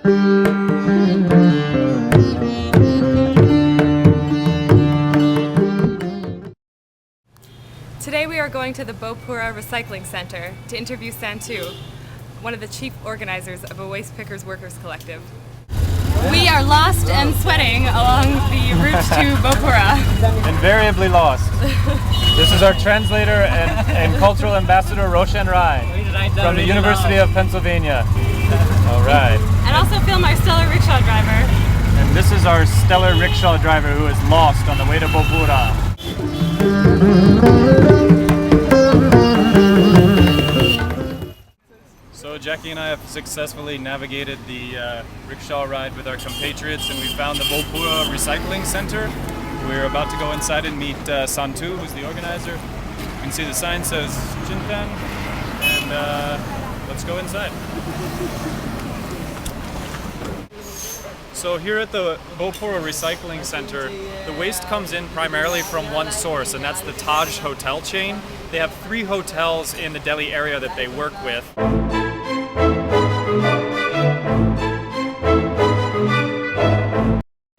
Today we are going to the Bopura Recycling Center to interview Santu, one of the chief organizers of a Waste Pickers Workers Collective. We are lost and sweating along the route to Bopura. Invariably lost. This is our translator and cultural ambassador, Roshan Rai, from the University of Pennsylvania. All right. And also film our stellar rickshaw driver. And this is our stellar rickshaw driver who is lost on the way to Bopura. So Jackie and I have successfully navigated the rickshaw ride with our compatriots, and we found the Bopura Recycling Center. We're about to go inside and meet Santu, who's the organizer. You can see the sign says Chintan, and let's go inside. So here at the Bopura Recycling Center, the waste comes in primarily from one source, and that's the Taj hotel chain. They have 3 hotels in the Delhi area that they work with.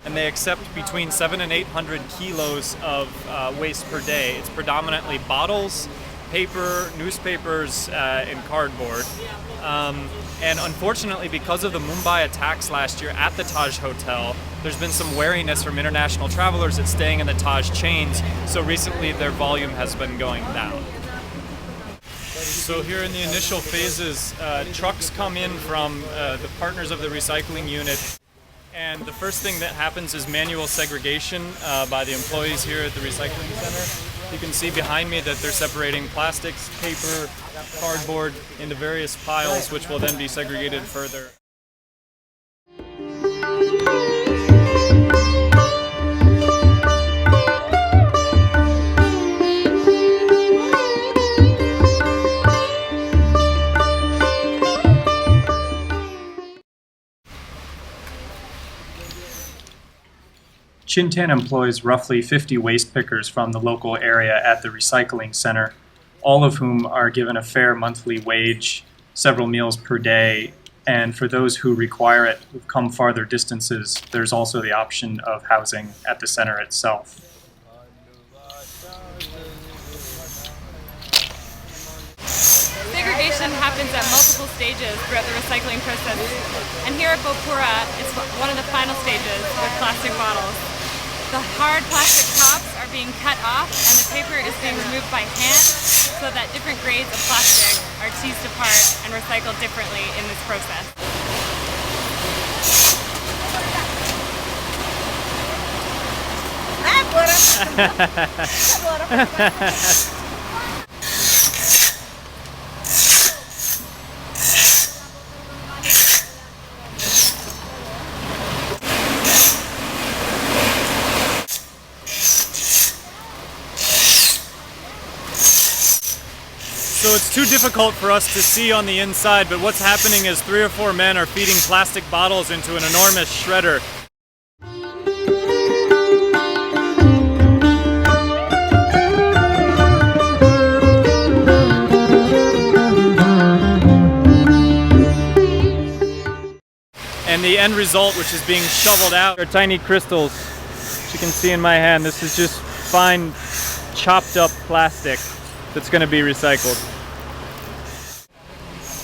And they accept between 700 and 800 kilos of waste per day. It's predominantly bottles, paper, newspapers, and cardboard. And unfortunately, because of the Mumbai attacks last year at the Taj Hotel, there's been some wariness from international travelers at staying in the Taj chains, so recently their volume has been going down. So here in the initial phases, trucks come in from the partners of the recycling unit, and the first thing that happens is manual segregation by the employees here at the recycling center. You can see behind me that they're separating plastics, paper, cardboard into various piles, which will then be segregated further. Chintan employs roughly 50 waste pickers from the local area at the recycling center, all of whom are given a fair monthly wage, several meals per day, and for those who require it, who've come farther distances, there's also the option of housing at the center itself. Segregation happens at multiple stages throughout the recycling process, and here at Bopura, it's one of the final stages with plastic bottles. The hard plastic tops are being cut off, and the paper is being removed by hand so that different grades of plastic are teased apart and recycled differently in this process. So it's too difficult for us to see on the inside, but what's happening is 3 or 4 men are feeding plastic bottles into an enormous shredder. And the end result, which is being shoveled out, are tiny crystals, which you can see in my hand. This is just fine chopped up plastic that's going to be recycled.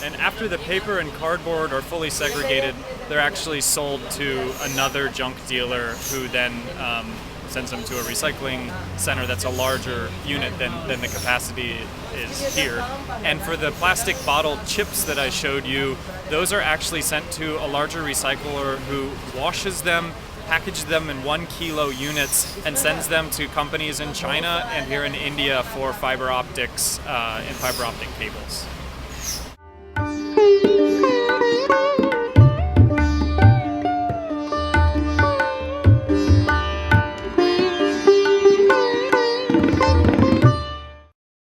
And after the paper and cardboard are fully segregated, they're actually sold to another junk dealer who then sends them to a recycling center that's a larger unit than the capacity is here. And for the plastic bottle chips that I showed you, those are actually sent to a larger recycler who washes them, packages them in 1 kilo units, and sends them to companies in China and here in India for fiber optics and fiber optic cables.